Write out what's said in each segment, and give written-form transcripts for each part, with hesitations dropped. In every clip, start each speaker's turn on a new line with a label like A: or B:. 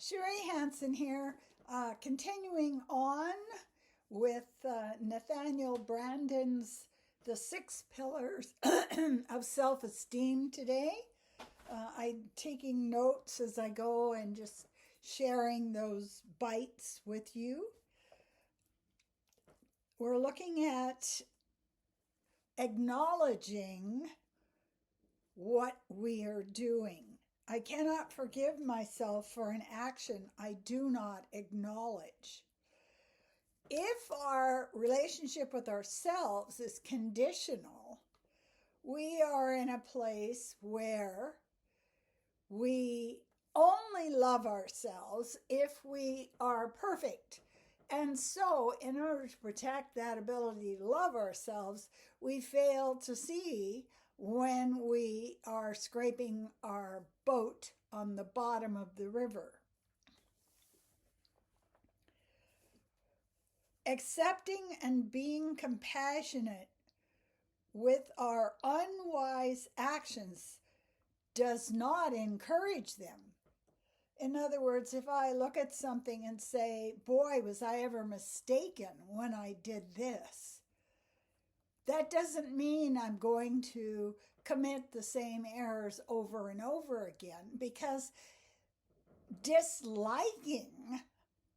A: Cherie Hanson here, continuing on with Nathaniel Brandon's The 6 Pillars of Self-Esteem today. I'm taking notes as I go and just sharing those bites with you. We're looking at acknowledging what we are doing. I cannot forgive myself for an action I do not acknowledge. If our relationship with ourselves is conditional, we are in a place where we only love ourselves if we are perfect. And so, in order to protect that ability to love ourselves, we fail to see when we are scraping our boat on the bottom of the river. Accepting and being compassionate with our unwise actions does not encourage them. In other words, if I look at something and say, boy, was I ever mistaken when I did this, that doesn't mean I'm going to commit the same errors over and over again, because disliking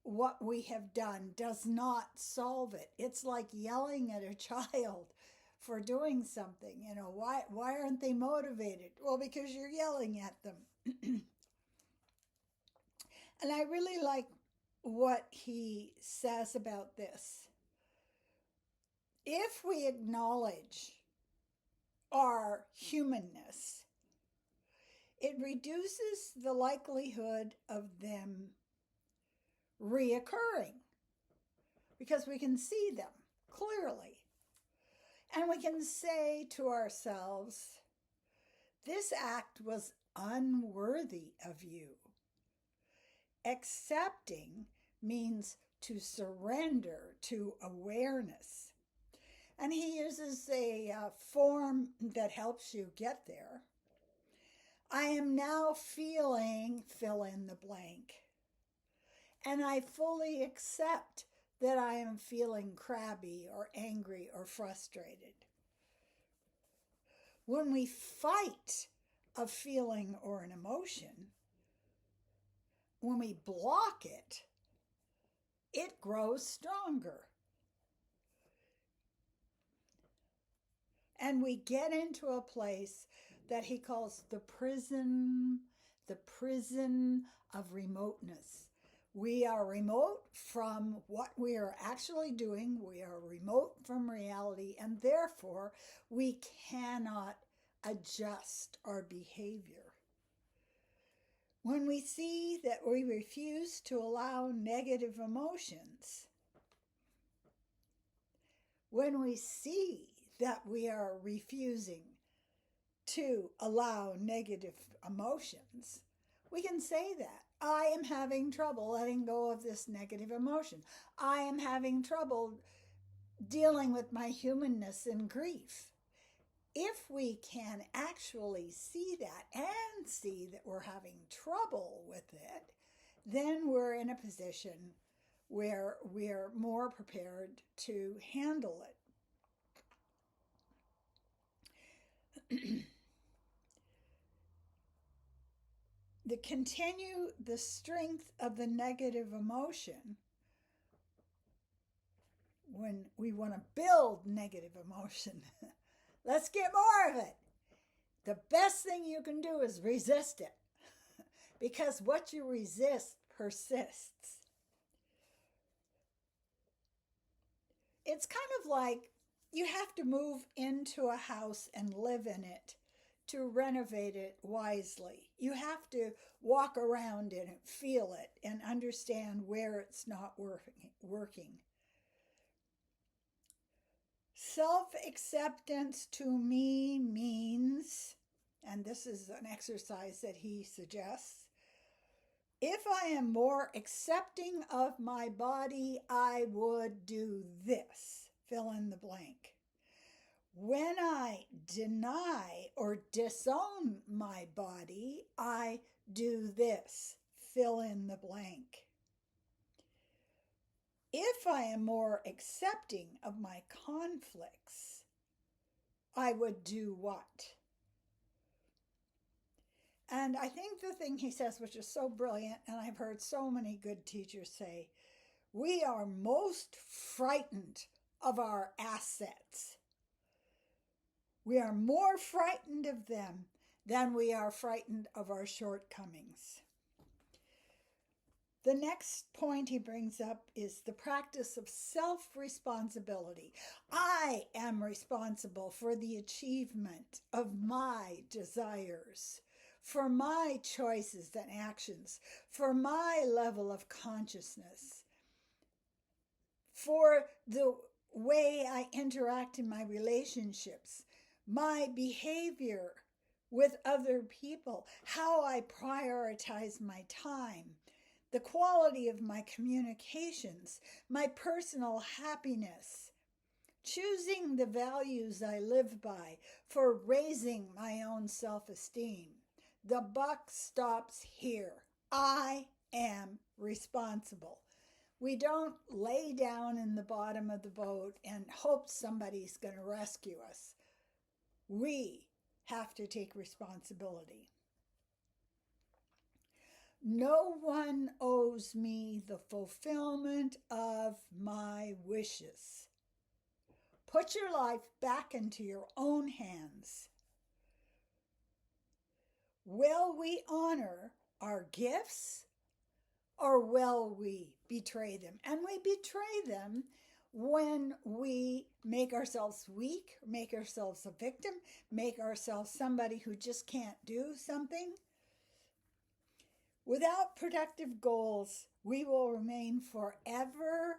A: what we have done does not solve it. It's like yelling at a child for doing something. You know, why aren't they motivated? Well, because you're yelling at them. And I really like what he says about this. If we acknowledge our humanness, it reduces the likelihood of them reoccurring because we can see them clearly. And we can say to ourselves, this act was unworthy of you. Accepting means to surrender to awareness. And he uses a form that helps you get there. I am now feeling, fill in the blank. And I fully accept that I am feeling crabby or angry or frustrated. When we fight a feeling or an emotion, when we block it, it grows stronger. And we get into a place that he calls the prison of remoteness. We are remote from what we are actually doing. We are remote from reality, and therefore we cannot adjust our behavior. When we see that we refuse to allow negative emotions, when we see that we are refusing to allow negative emotions, we can say that. I am having trouble letting go of this negative emotion. I am having trouble dealing with my humanness and grief. If we can actually see that and see that we're having trouble with it, then we're in a position where we're more prepared to handle it. To continue the strength of the negative emotion, when we want to build negative emotion, let's get more of it. The best thing you can do is resist it, because what you resist persists. It's kind of like you have to move into a house and live in it to renovate it wisely. You have to walk around in it, feel it, and understand where it's not working. Self-acceptance to me means, and this is an exercise that he suggests, if I am more accepting of my body, I would do this, fill in the blank. When I deny or disown my body, I do this, fill in the blank. If I am more accepting of my conflicts, I would do what? And I think the thing he says, which is so brilliant, and I've heard so many good teachers say, we are most frightened of our assets. We are more frightened of them than we are frightened of our shortcomings. The next point he brings up is the practice of self-responsibility. I am responsible for the achievement of my desires, for my choices and actions, for my level of consciousness, for the way I interact in my relationships, my behavior with other people, how I prioritize my time, the quality of my communications, my personal happiness, choosing the values I live by for raising my own self-esteem. The buck stops here. I am responsible. We don't lay down in the bottom of the boat and hope somebody's going to rescue us. We have to take responsibility. No one owes me the fulfillment of my wishes. Put your life back into your own hands. Will we honor our gifts or will we betray them? And we betray them when we make ourselves weak, make ourselves a victim, make ourselves somebody who just can't do something. Without productive goals, we will remain forever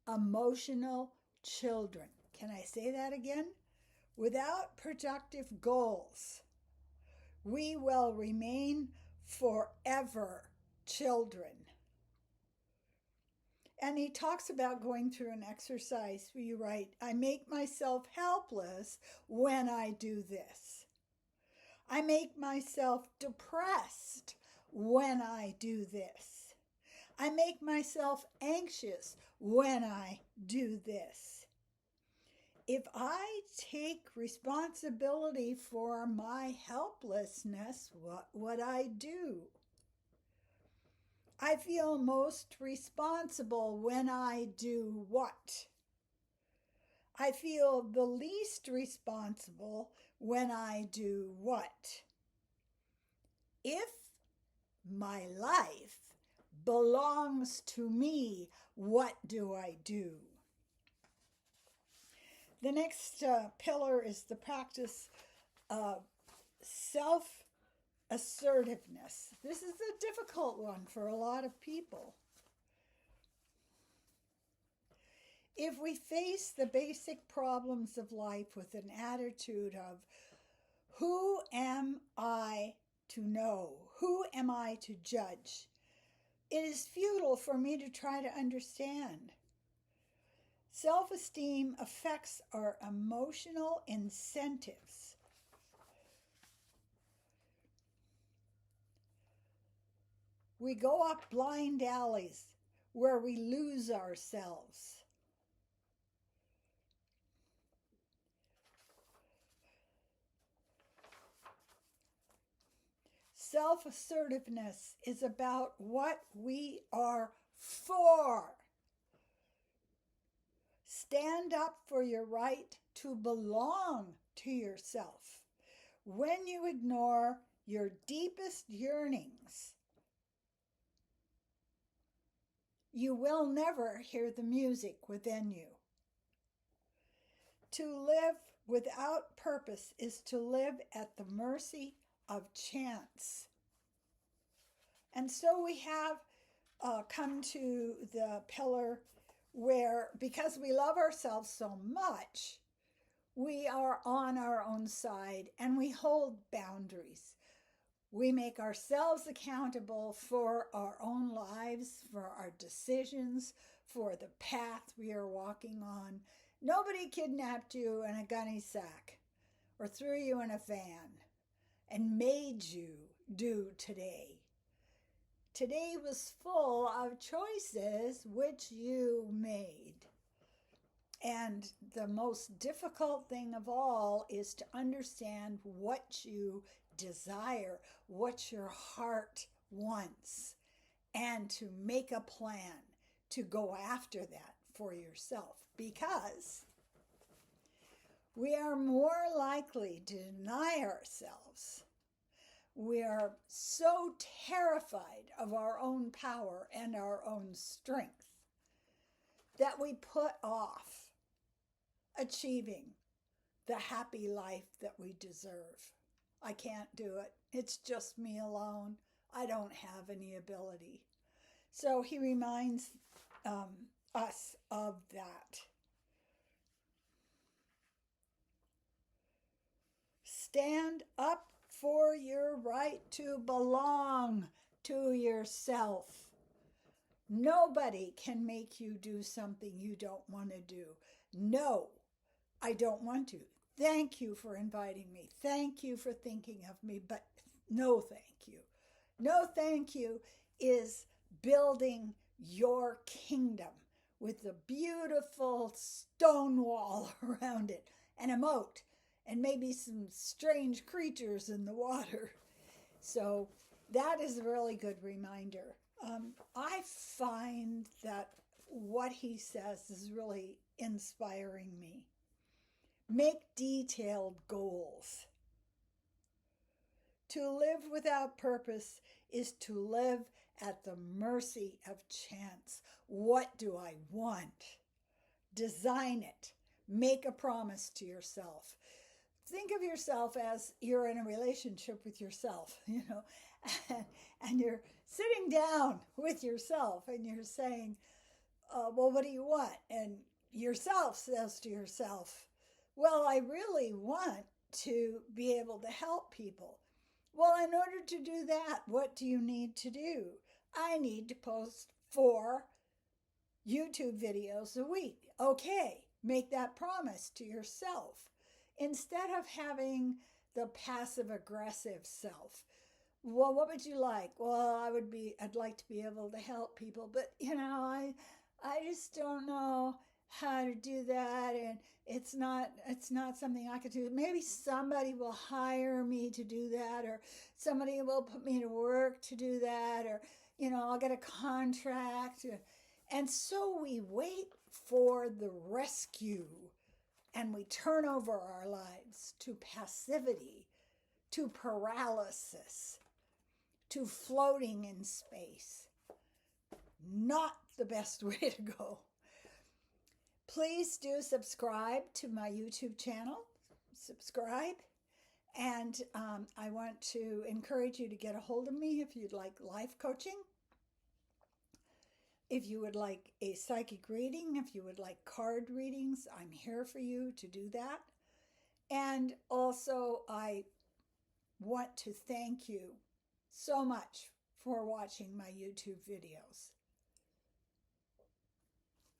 A: emotional children. Can I say that again? Without productive goals, we will remain forever children. And he talks about going through an exercise where you write, I make myself helpless when I do this. I make myself depressed when I do this. I make myself anxious when I do this. If I take responsibility for my helplessness, what would I do? I feel most responsible when I do what? I feel the least responsible when I do what? If my life belongs to me, what do I do? The next pillar is the practice of self-assertiveness. This is a difficult one for a lot of people. If we face the basic problems of life with an attitude of, who am I to know? Who am I to judge? It is futile for me to try to understand. Self-esteem affects our emotional incentives. We go up blind alleys where we lose ourselves. Self-assertiveness is about what we are for. Stand up for your right to belong to yourself. When you ignore your deepest yearnings, you will never hear the music within you. To live without purpose is to live at the mercy of chance. And so we have come to the pillar where, because we love ourselves so much, we are on our own side and we hold boundaries. We make ourselves accountable for our own lives, for our decisions, for the path we are walking on. Nobody kidnapped you in a gunny sack or threw you in a van and made you do today. today was full of choices which you made. And the most difficult thing of all is to understand what you desire, what your heart wants, and to make a plan to go after that for yourself. Because we are more likely to deny ourselves. We are so terrified of our own power and our own strength that we put off achieving the happy life that we deserve. I can't do it. It's just me alone. I don't have any ability. So he reminds us of that. Stand up for your right to belong to yourself. Nobody can make you do something you don't want to do. No, I don't want to. Thank you for inviting me. Thank you for thinking of me, but no thank you. No thank you is building your kingdom with the beautiful stone wall around it and a moat and maybe some strange creatures in the water. So that is a really good reminder. I find that what he says is really inspiring me. Make detailed goals. To live without purpose is to live at the mercy of chance. What do I want? Design it. Make a promise to yourself. Think of yourself as you're in a relationship with yourself, and you're sitting down with yourself and you're saying, well, what do you want? And yourself says to yourself, well, I really want to be able to help people. Well, in order to do that, what do you need to do? I need to post 4 YouTube videos a week. Okay, make that promise to yourself. Instead of having the passive-aggressive self. Well, what would you like? Well, I'd like to be able to help people, but I just don't know how to do that, and it's not something I could do. Maybe somebody will hire me to do that, or somebody will put me to work to do that, or I'll get a contract. And so we wait for the rescue, and we turn over our lives to passivity, to paralysis, to floating in space. Not the best way to go. Please do subscribe to my YouTube channel. Subscribe. And I want to encourage you to get a hold of me if you'd like life coaching. If you would like a psychic reading, if you would like card readings, I'm here for you to do that. And also, I want to thank you so much for watching my YouTube videos.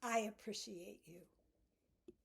A: I appreciate you.